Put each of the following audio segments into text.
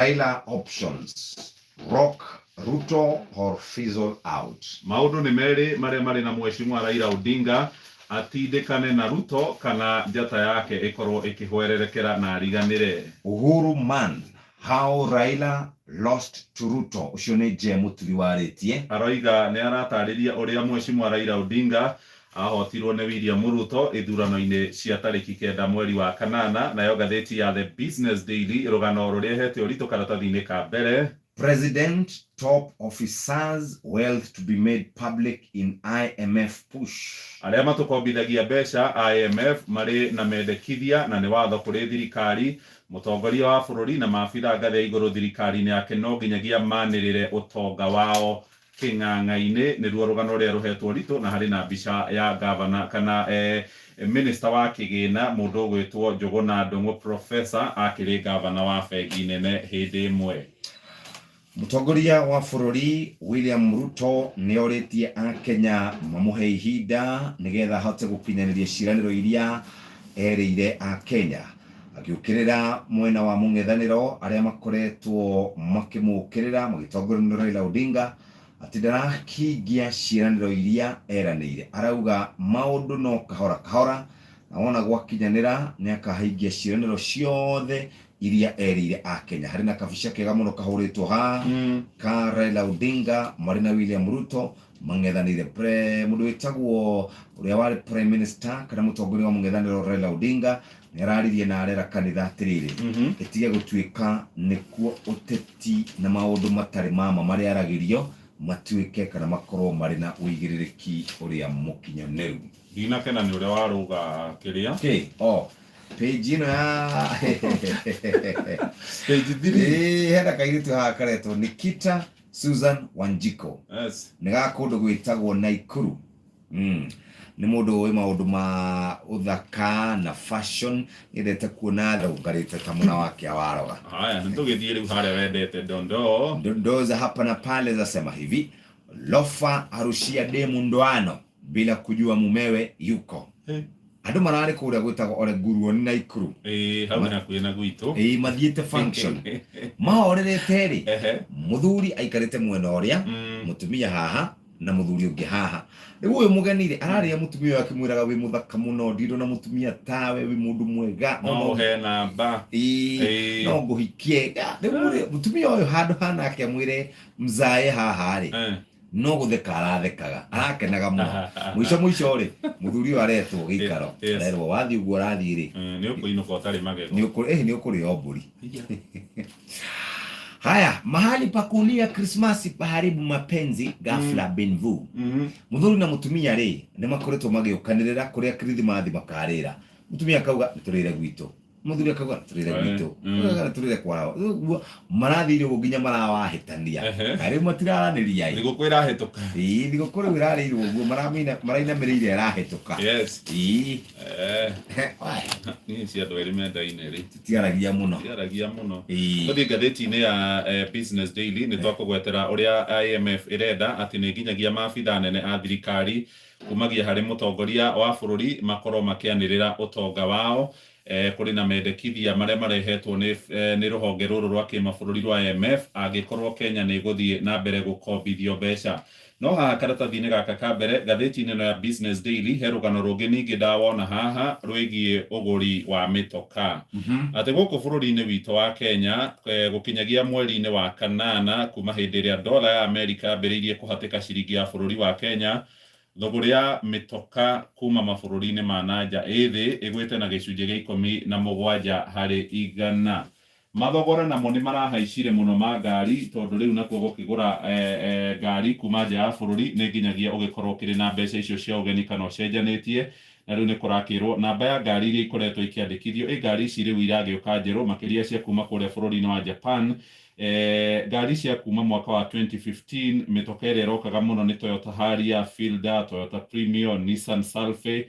Raila options: rock Ruto or fizzle out. Maundu ni meri mari na mheshimiwa Raila Odinga atindikane na Ruto kana njata yake ikorwo ikihwererekera na riganire. Uhuru man, how Raila lost to Ruto. Ucio ni Jemu tuliwaritie. Aroiga ni aratariria uria mheshimiwa Raila Odinga ahotirwo ni William Ruto ithurano-ini cia tariki 9 mweri wa kanana. Nayo gatheti ya The Business Daily rugano ruria hete urito karatathi-ini ka mbere: President top officers wealth to be made public in IMF push. Aria matukombithagia mbeca IMF mari na mendekithia na ni watho kuri thirikari. Mutongoria wa bururi na maabitha ngathi ya iguru thirikari-ini yake no nginyagia manirire utonga wao king'ang'a-ini. Niruo rugano ruria ruhetwo rito na hari na mbica ya governor kana minister wa kigina mundu gwitwo Njuguna Ndung'u professor akiri governor wa bengi nene hindi imwe. Mutongoria wa bururi William Ruto ni oritie Akenya mamuhe ihinda nigetha hote gukinyaniria ciraniro iria erire Akenya, akiukirira mwena wa mung'ethaniro aria makoretwo makimukirira magitongorio ni Raila Odinga ati ndarakingia ciraniro iria eranire. Arauga maundu no kahora kahora na wona gwakinyanira ni akahingia ciraniro ciothe iria erire Akenya. Hari na kabica kega muno kahuritwo ha ka Raila Odinga mari na William Ruto mang'ethanire. Mundu witagwo uria wari prime minister kana mutongoria wa mung'ethaniro Raila Odinga ni araririe na arera kanitha atiriri itige gutuika nikuo uteti na maundu matari mama mari aragirio matuike kana makorwo mari na uigiririki uria mukinyaniru. Dina kena ni uria waruga kiria page ino ya page 3 hera kairitu ha karetwo Nikita Susan Wanjiko. Yes. Niga kundu gwitagwo Naikuru. Ni mundu wi maundu ma uthaka na fashion irete kuona thungarite ta muna wake awaroga. Haya nitugithie riu haria wendete Dondo za hapa na pale zasema hivi: Lofa arushia demu ndoano bila kujua mumewe yuko. Andu marari kuria gwitagwo Ole Nguruo ni Naikuru. Hau na kwina gwitu. Mathiete function. Mahorerete ri. Muthuri aikarite mwena uria, mutumia haha na muthuri ungi haha. Riu uyu mugenire araria mutumia wake mwiraga wi muthaka muno ndindo na mutumia tawe wi mundu mwega no he namba no nguhikie. Riu mutumia uyu handu hanake mwire mzae haha ri no gutheka arathekaga arakenaga muno. Mwico ri muthuri uyu aretwo gikaro rerwo wathi uguo rathi ri ni ukuinuka utari magego ni ukuri oburi. Haya, mahali pa kulia Krismasi paharibu mapenzi ghafla Benvu. Muthuri na mutumia ri ni makoretwo magiukanirira kuria Krismathi makarira. Mutumia akauga turire gwito, muthuri akauga turire gwito, turire kwao. Marathire uginya marawahitania ari matiraraniria thigũkũ irahĩtũka thigũkũ irarĩirwo uguo marainamirĩire irahĩtũka. Yes. Ni cia andũ erĩ mendaine rĩ tiaragia muno Tuthi ngathĩti-inĩ ya Business Daily nĩ twakũgwetera ũrĩa IMF irenda atĩ nĩ nginyagia maabitha nene a thirikari kumagia harĩ mũtongoria wa bũrũri makorwo makĩanĩrĩra ũtonga wao. Kuri na mendekithia maria marehetwo ni ruhonge ruru rwa kimabũrũri rwa IMF angikorwo Kenya ni guthie na mbere gukombithio mbeca. No haha karatathi-inĩ gaka ka mbere gathĩti-inĩ ĩno ya Business Daily he rũgano rũngĩ ningĩ ndawona haha rwĩgiĩ ũgũri wa mĩtoka. Atĩ gũkũ bũrũri-inĩ witũ wa Kenya gũkinyagia mweri-inĩ wa kanana kuma hĩndĩ ĩrĩa dola ya Amerika yambĩrĩirie kũhatĩka ciringi ya bũrũri wa Kenya, thogora ya mĩtoka kuma mabũrũri-inĩ ma nanja ĩthĩ ĩgwĩte na gĩcunjĩ gĩa 17 harĩ igana. Mathogora namo nĩ marahaicire mũno ma ngari tondũ rĩu nakuo gũkĩgũra ngari kuma nja ya bũrũri nĩ nginyagia ũgĩkorwo kĩrĩ na mbeca icio cia ũgeni kana ũcenjanĩtie. Na rĩu nĩ kũrakĩrwo namba ya ngari iria ikoretwo ikĩandĩkithio ngari ici rĩu iragĩũka njerũ makĩria cia kuma kũrĩa bũrũri-inĩ wa Japan. Ngari cia kuma mwaka wa 2015 mĩtoka ĩrĩa ĩrokaga mũno nĩ Toyota Harrier, Fielder, Toyota Premium, Nissan Sylphy.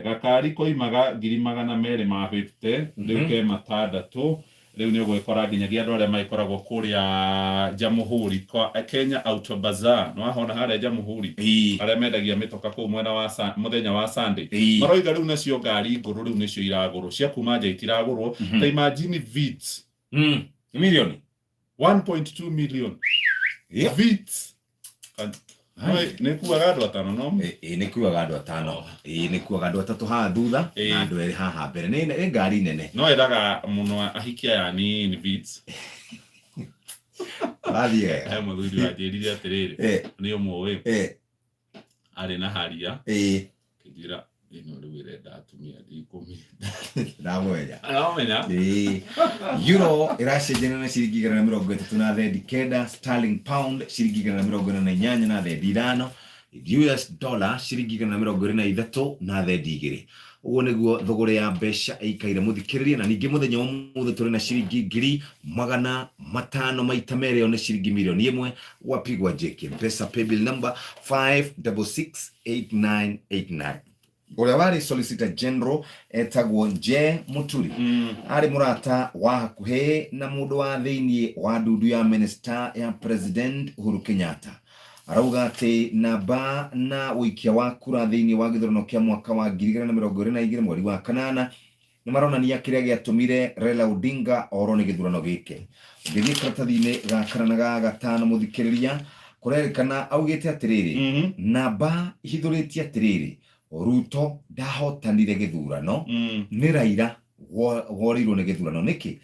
Gakari koimaga 250 rĩu ke matandatũ. Rĩu nĩ ũgwĩkora nginyagia andũ arĩa magĩkoragwo kũrĩa Jamhuri Kenya Auto Bazaar no wahona harĩa Jamhuri arĩa mendagia mĩtoka kũu mwena wa mũthenya wa Sunday maroiga rĩu nacio ngari ngũrũ rĩu nĩcio iragũrwo cia kuma nja itiragũrwo. Ta imagine Vitz milioni 1.2 million VITs. Nĩ kuaga andũ atano no? Nĩ kuaga andũ atano. Nĩ kuaga andũ atatũ haha thutha na andũ erĩ haha mbere. Nĩ ngari nene. No endaga mũno ahikia ya nini VITs. Athiĩ wega. He mũthuri wanjĩrire atĩrĩrĩ, nĩ ũmũĩ arĩ na haria. Kĩnjĩra ĩno rĩu ĩrenda atumia ndikũmĩenda. Ndamũmenya. Euro ĩracenjanio na ciringi 139, sterling pound ciringi 148 na thendi 5, US dollar ciringi 123 na thendi 2. Uguo niguo thogora ya mbeca ikaire muthikiriria, na ningi muthenya wa muthe turi na ciringi 500 maita merĩ na ciringi milioni 1 wapigwa jeki. Pesa paybill number 5668989. Uria wari Solicitor General etagwo Nje Muturi ari murata wa hakuhe na mundu wa thiini wa ndudu ya Minister ya President Uhuru Kenyatta. Arauga ati namba na wikia wa kura thiini wa githurano kia mwaka wa 2022 mweri wa kanana ni maronania kiria giatumire Raila Odinga oro ni githurano gike. Ngithii karatathi-ini gakana na gatano muthikiriria kurerikana augite atiriri namba ihithuritie atiriri Ruto ndahotanire githurano ni Raila worirwo ni githurano niki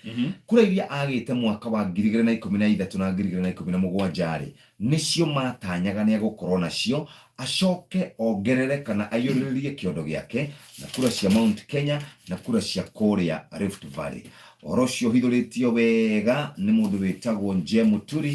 kura iria agite mwaka wa 2013 na 2017 nicio matanyaga ni gukorwo nacio acoke ongerere kana ayuririe kiondo giake na kura cia Mount Kenya na kura cia Kuria Rift Valley. Orocio hithuritie wega ni mundu witagwo Nje Muturi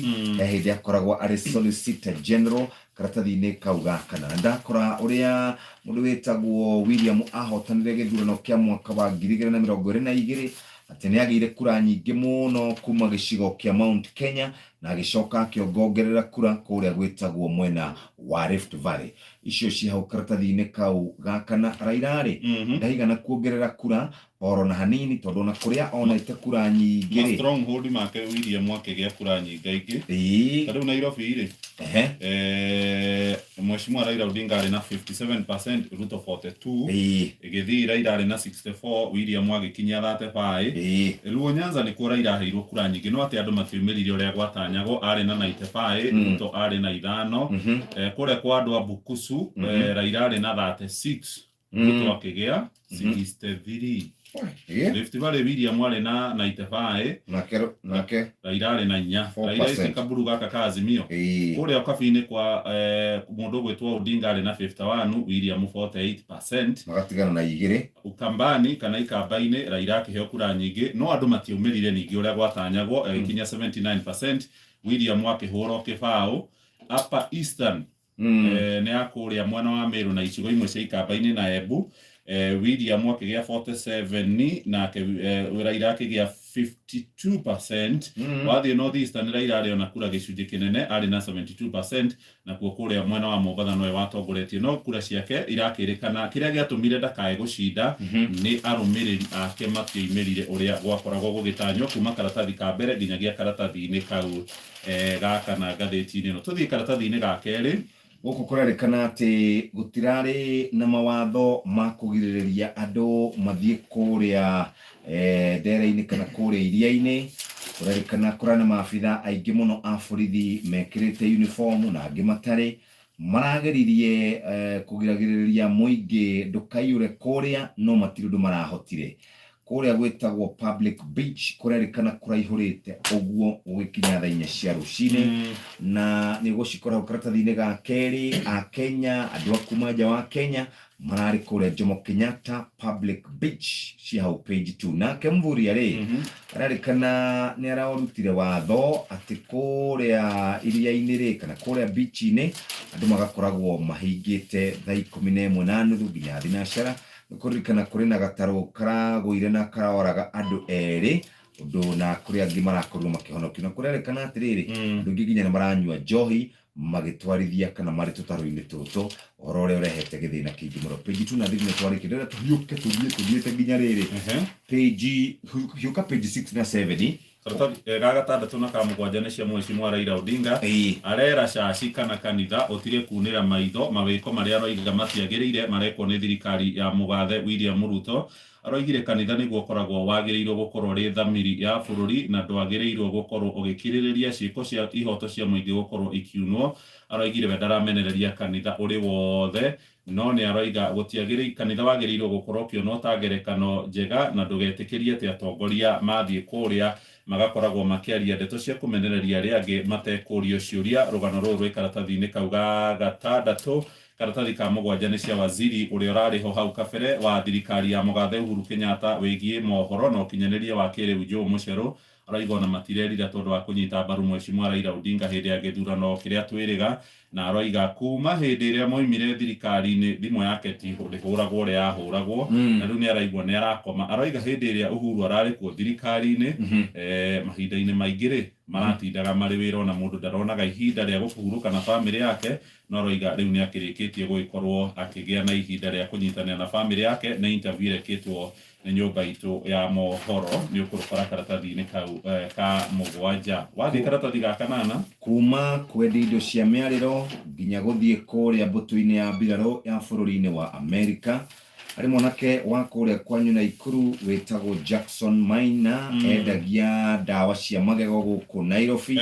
hindi akoragwo ari Solicitor General karatathi-ini kauga kana ndakora uria mundu witagwo William ahotanire githurano kia mwaka wa 2022 ati ni agire kura nyingi muno kuma gicigo kia Mount Kenya na agicoka akiongerera kura kuria gwitagwo mwena wa Rift Valley. Icio ci hau karatathi-ini kau gakana Raila ri ndaigana kuongerera kura oro na hanini tondu na kuria ona ite kura nyingi ri stronghold make William akigia kura nyingi tadu Nairobi ri Mheshimiwa Raila Odinga ari na 57%, Ruto 42, Githii Raila ari na 64, William agikinya 35. Luo Nyanza ni kuo Raila aheirwo kura nyingi no ati andu matiumirire uria gwatanyagwo ari na 95, Ruto ari na 5. Kure kwa andu a Bukusu Raila ari na 36, Ruto akigia 63. Rift Valley William ari na 95 nake Raila ari na 4. Raila isikaburu gaka ka Azimio kuria kabine kwa mundu gwetwa Odinga ari na 51, William 48%. magatigana na igire Ukambani kana ikambaine Raila akiheo kura nyingi no andu matiumirire ningi uria gwatanyagwo kinya 79%, William akihurwo kibao. Upper Eastern ni akuria mwana wa Meru na icigo imwe cia ikambaine na Embu, William akigia 47 na Raila akigia 52%. Wathi North Eastern Raila ari ona kura gicunji kinene ari na 72%, na kuo kuria mwena wa Mombatha noe watongoretie no kura ciake irakirikana kiria giatumire ndakae gucinda ni arumiriri ake matiumirire uria gwakoragwo gugitanywo kuma karatathi ka mbere nginyagia karatathi-ini kau gaka na ngathĩti-inĩ no tuthii karatathi-ini ga keri guku kurerikana ati gutirari na mawatho ma kugiririria andu mathie kuria ndere-ini kana kuria iria-ini. Kurerikana kurana maabitha aingi muno a borithi mekirite uniform na angi matari marageririe kugiragiriria muingi ndukaiure kuria no matirundu marahotire kuria gwitagwo Public Beach. Kurerikana kuraihurite uguo ugikinya thaa 4 cia rucini na ni gucikora karatathi-ini ga keri a Kenya andu akuma nja wa Kenya marari kuria Jomo Kenyatta Public Beach ci hau page 2. na Kemvuri ari ararikana ni araurutire watho ati kuria iria-ini ri kana kuria beach-ini andu magakoragwo mahingite thaa 11:30 nginya thinacara. Kurikana kuri na gataro karagwire na karaoraga andu eri undu na kuri angi marakorwo makihonokio. Na kurerikana atiriri andu nginya maranyua njohi magitwarithia kana mari tutaro-ini tutu oro ria urehete githina kingi muno. Page 2 na thigine twarikirira tuhiuke tuthiete nginya riri page hiuka page 6 na 7 karatathi gagatandatu na ka mugwanja ni cia Mheshimiwa Raila Odinga arera caci kana kanitha utire kunira maitho mawiko maria roiga matiagiriire marekwo ni thirikari ya mugathe William Ruto. aroigire kanitha niguo koragwo wagĩrĩirwo gũkorwo ri thamiri ya bũrũri na ndwagĩrĩirwo gũkorwo ũgĩkirĩrĩria ciĩko cia ihoto cia mũingĩ gũkorwo ikiunwo. Aroigire we ndaramenereria kanitha ũrĩ wothe, no nĩ aroiga gũtiagĩrĩire kanitha wagĩrĩirwo gũkorwo ũkĩonwo ta ngerekano njega na ndũgetĩkĩrie atĩ atongoria mathiĩ kũrĩa magakoragwo makĩaria ndeto cia kũmenereria arĩa angĩ matekũrio ciũria. Rũgano rũrũ rwĩ karatathi-inĩ kau ga gatandatũ. Karatathi ka mũgwanja nĩ cia waziri ũrĩa ũrarĩ ho hau kabere wa thirikari ya mũgathe Uhuru Kenyatta wĩgiĩ mohoro na ũkinyanĩria wa kĩrĩu Joe Mucheru. Aroiga ona matirerira tondũ wa kũnyita mbaru Mheshimiwa Raila Odinga hĩndĩ ya gĩthurano kĩrĩa twĩrĩga, na aroiga kuma hĩndĩ ĩrĩa moimire thirikari-inĩ thimũ yake ti ndĩhũragwo ũrĩa yahũragwo, na rĩu nĩ araigua nĩ arakoma. Aroiga hĩndĩ ĩrĩa Uhuru ararĩ kuo thirikari-inĩ mahinda-inĩ maingĩ maratindaga marĩ wĩra, ona mũndũ ndaronaga ihinda rĩa gũkũhurũka na bamĩrĩ yake, no aroiga rĩu nĩ akĩrĩkĩtie gũgĩkorwo akĩgĩa na ihinda rĩa kũnyitanĩra na bamĩrĩ yake. Nĩ interview ĩrekĩtwo nĩ nyũmba itũ ya mohoro, nĩ ũkũrũkora karatathi-inĩ kau ka mũgwanja. Wathiĩ karatathi ga kanana, kuma kwendia indo cia mĩarĩro nginya gũthiĩ kũrĩa mbũtũ-inĩ ya mbirarũ ya bũrũri-inĩ wa Amerika. Harĩ mwanake wa kũrĩa kwanyu Naikuru wĩtagwo Jackson Maina, endagia ndawa cia magego gũkũ Nairobi.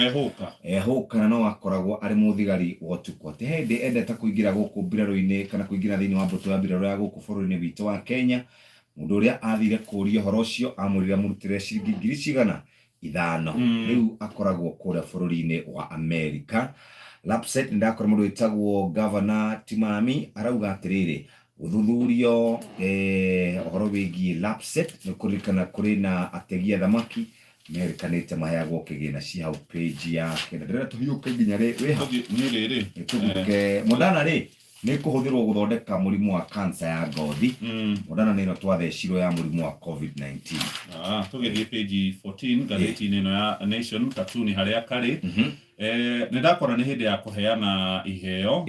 Ehũka na no akoragwo arĩ mũthigari wa ũtukũ. Atĩ hĩndĩ endete kũingĩra gũkũ mbirarũ-inĩ kana kũingĩra thĩinĩ wa mbũtũ ya mbirarũ ya gũkũ bũrũri-inĩ witũ wa Kenya. Mũndũ ũrĩa athire kũũria ũhoro ũcio amwĩrire amũrutĩre ciringi 500,000. Rĩu akoragwo kũrĩa bũrũri-inĩ wa Amerika. Lapset ndakora mũndũ wĩtagwo Governor Timami arauga atĩrĩrĩ, gũthuthurio ũhoro wĩgiĩ Lapset nĩ kũririkana kũrĩ na ategi a thamaki merĩkanĩte maheagwo kĩgĩna cia hau page ya kenda. Ndĩrenda tũhiũke nginya rĩ tũguke Modana rĩ nĩ kũhũthĩrwo gũthondeka mũrimũ wa cancer ya ngothi. Modana nĩ ĩno twathecirwo ya mũrimũ wa COVID-19. Tũgĩthiĩ page 14 ngathĩti-inĩ ĩno ya Nation katuni harĩa karĩ, nĩ ndakora nĩ hĩndĩ ya kũheana iheo,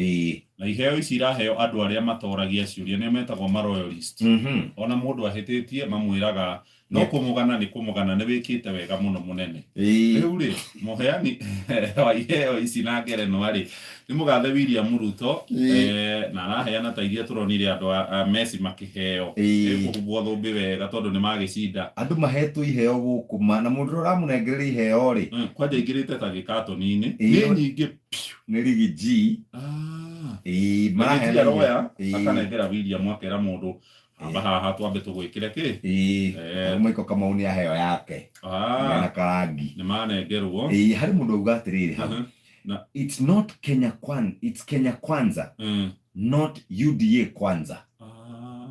na iheo ici iraheo andũ arĩa matoragia ciũria nĩo metagwo ma-royalist. Ona mũndũ ahĩtĩtie mamwĩraga no kũmũgana nĩ kũmũgana, nĩ wĩkĩte wega mũno mũnene. Rĩu rĩ mũheani wa iheo ici na ngerenwa rĩ nĩ mũgathe William Ruto, na araheana ta iria tũronire andũ a Messi makĩheo kũhumbwo thũmbĩ wega tondũ nĩ magĩcinda. Andũ mahetwo iheo gũkũ na mũndũ ũramũnengereire iheo rĩ kwanja ingĩrĩte ta gĩkatoni-inĩ nĩ nyingĩ nĩ rigi G. Mahenia roya akanengera William akera mũndũ amba haha twambe tũgwĩkĩre kĩ Michael Kamau nĩ aheo yake na karangi nĩ manengerwo. Harĩ mũndũ auga atĩrĩrĩ hau, it's not Kenya Kwanza, it's Kenya Kwanza, not UDA Kwanza.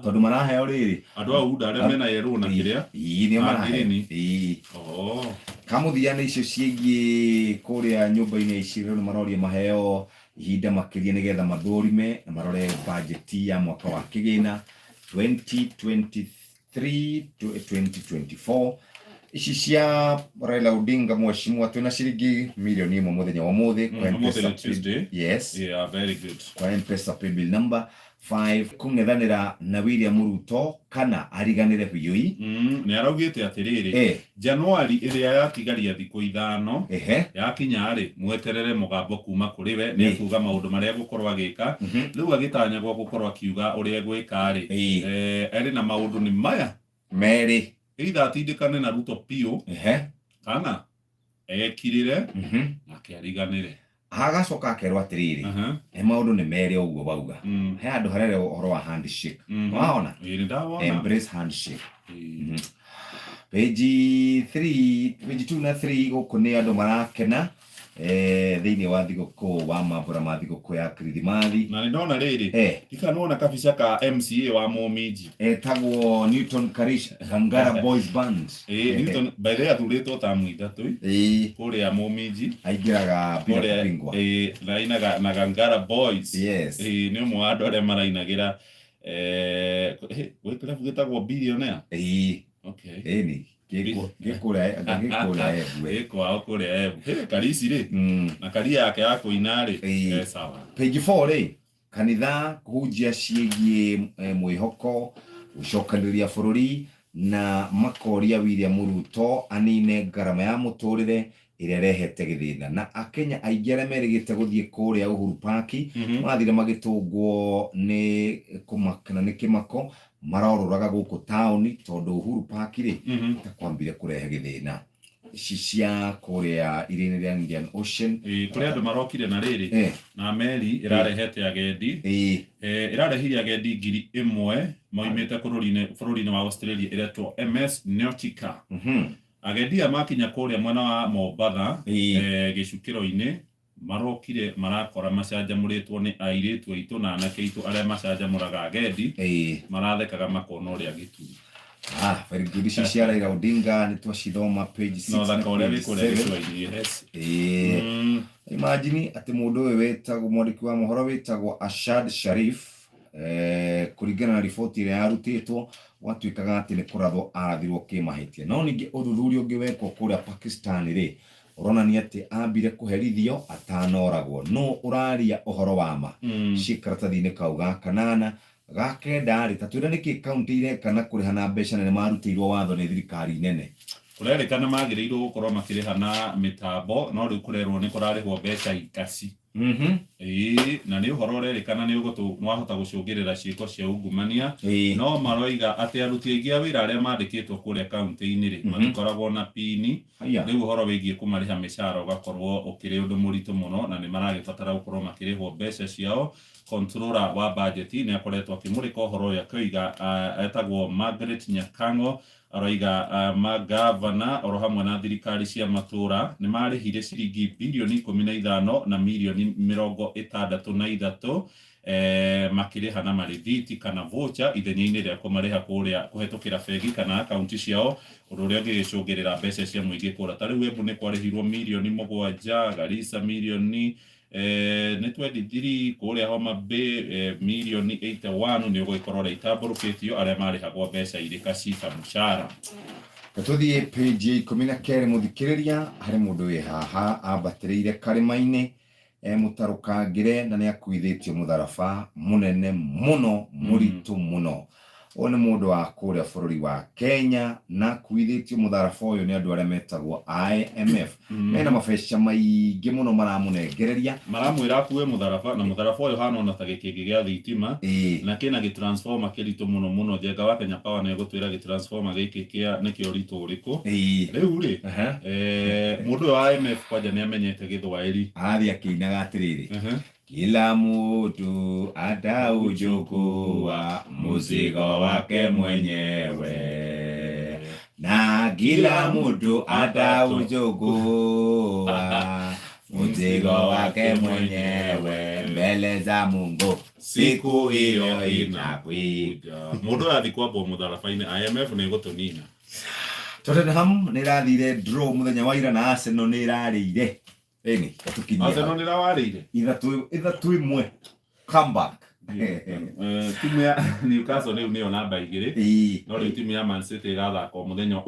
Tondũ maraheo rĩrĩ andũ a UDA arĩa mena yerũ na kĩrĩa nĩ maraheo. Kamũthia-inĩ icio ciĩgiĩ kũrĩa nyũmba-inĩ ici rĩu nĩ maroria maheo ihinda makĩria nĩgetha mathũrime na marore bajeti ya mwaka wa kĩgĩna 2023 to 2024. Ici cia Raila Odinga mheshimiwa twina ciringi milioni 1 mũthenya wa mũthĩ kwa M-Pesa. Yes. Yeah, very good. Kwa M-Pesa paybill number 5 kũng'ethanĩra na William Ruto kana ariganĩre biũ. Nĩ araugĩte atĩrĩrĩ, Januari ĩrĩa yatigaria thikũ 5 yakinya rĩ mweterere mũgambo kuma kũrĩ we, nĩ kuuga maũndũ marĩa gũkorwo agĩka. Rĩu agĩtanyagwo gũkorwo akiuga ũrĩa egwĩka rĩ arĩ na maũndũ nĩ maya merĩ, either atindĩkane na Ruto piũ kana ekirĩre na akĩariganĩre. Agacoka akerwo atĩrĩrĩ maũndũ nĩ merĩ ũguo bauga. He andũ harere ũhoro wa handshake, waona embrace handshake. Page 2 na 3 gũkũ nĩ andũ marakena thĩinĩ wa thigũkũ wa mambura ma thigũkũ ya Kirithimathi. Na nĩ ndona rĩrĩ ikanona kabica ka MCA wa Mũminji etagwo Newton Karish Gangara Boys Band. Newton by the way athurĩtwo tamu 3 kũrĩa Mũminji, aingĩraga bila kupingwa na ainaga na Gangara Boys. Nĩ ũmwe wa andũ arĩa marainagĩra gwĩkĩra gĩtagwo billionaire. Ni kwao kũrĩa Embu Karisi rĩ na karia yake ya kũina rĩ sawa. Page 4 rĩ kanitha kũhunjia ciĩgiĩ mwĩhoko gũcokanĩrĩria bũrũri na makoria William Ruto anine ngarama ya mũtũrĩre ĩrĩa ĩrehete gĩthĩna, na akenya aingĩ arĩa merĩgĩte gũthiĩ kũrĩa Uhuru Park mathire magĩtũngwo nĩ kũmakana nĩ kĩmako marorũraga gũkũ taũni tondũ Uhuru Park rĩ takwambire kũrehe gĩthĩna ici cia kũrĩa iria-inĩ rĩa Indian Ocean kũrĩa andũ marokire na rĩrĩ na meri ĩrarehete agendi ĩrarehire agendi 1,000 moimĩte bũrũri-inĩ wa Australia ĩretwo MS Nautica. Agendi makinya kũrĩa mwena wa Mombatha gĩcukĩro-inĩ marokire marakora macanjamũrĩtwo nĩ airĩtu aitũ na anake aitũ arĩa macanjamũraga agendi marathekaga makona ũrĩa gĩturi. Very good. Ici cia Raila Odinga nĩ twacithoma page 6. Imagine atĩ mũndũ ũyũ wĩtagwo mwandĩki wa mohoro wĩtagwo Ashad Sharif kũringana na riboti ĩrĩa yarutĩtwo gwatuĩkaga atĩ nĩ kũrathwo arathirwo kĩmahĩtia. No ningĩ ũthuthuria ũngĩ wekwo kũrĩa Pakistan rĩ ũronania atĩ ambire kũherithio atanoragwo. No ũraria ũhoro wa ma ciĩ karatathi-inĩ kau ga kanana ga kenda rĩ tatwĩra nĩkĩ kaunti irekana kũrĩha na mbeca nene marutĩirwo watho nĩ thirikari nene. Kũrerĩkana magĩrĩirwo gũkorwo makĩrĩha na mĩtambo no rĩu kũrerwo nĩ kũrarĩhwo mbeca ikaci. Na nĩ ũhoro ũrerĩkana nĩ wahota gũcũngĩrĩra ciĩko cia ungumania. No maroiga atĩ aruti aingĩ a wĩra arĩa mandĩkĩtwo kũrĩa kaunti-inĩ rĩ matikoragwo na pini. Rĩu ũhoro wĩgiĩ kũmarĩha mĩcara ũgakorwo ũkĩrĩ ũndũ mũritũ mũno na nĩ maragĩbatara gũkorwo makĩrĩhwo mbeca ciao. Controller wa budget nĩ akoretwo akĩmũrĩka ũhoro ũyũ akĩoiga etagwo Margaret Nyakango aroiga magavana oro hamwe na thirikari cia matũra nĩ marĩhire ciringi birioni 15 na mirioni 63 makĩrĩha na marĩthiti kana voucher ithenya-inĩ rĩa kũmarĩha kũrĩa kũhetũkĩra bengi kana akaunti ciao, ũndũ ũrĩa ũngĩgĩcũngĩrĩra mbeca cia mũingĩ kũra. Ta rĩu Embu nĩ kwarĩhirwo mirioni 7, Garissa mirioni nĩ 23, kũrĩa Homa Bay mirioni 81 nĩ ũgũgĩkorwo ũrĩa itambũrũkĩtio arĩa marĩhagwo mbeca irĩ kacita mũcara. Tũthiĩ page 12 mũthikĩrĩria harĩ mũndũ wĩ haha ambatĩrĩire karĩma-inĩ mũtarũkangĩre na nĩ akuithĩtio mũtharaba mũnene mũno mũritũ mũno. Ũyũ nĩ mũndũ wa kũrĩa bũrũri wa Kenya na akuithĩtio mũtharaba ũyũ nĩ andũ arĩa metagwo IMF. Mena mabeca maingĩ mũno maramũnengereria, maramwĩra akue mũtharaba na mũtharaba ũyũ hana ta gĩkĩngĩ gĩa thitima na kĩna gĩtransformer kĩritũ mũno mũno. Njenga wa Kenya Power nĩ egũtwĩra gĩtransformer gĩkĩ nĩkĩo ũritũ ũrĩkũ. Rĩu rĩ mũndũ ũyũ wa IMF kwanja nĩ amenyete Gĩthwaĩri athiĩ akĩinaga atĩrĩrĩ kila mtu atauchukua mzigo wake mwenyewe na kila mtu atauchukua mzigo wake mwenyewe mbele za Mungu siku hiyo inakuja. Mũndũ athi kwambwo mũtharaba-inĩ IMF nĩ gũtũnina. Tottenham nĩ ĩrathire draw mũthenya wa ira na Arsenal nĩ ĩrarĩire. Arsenal nĩ ĩrawarĩire 3-1 comeback. Timu ya Newcastle nĩyo namba 2 no rĩu timu ya Man City ĩgathaka mũthenya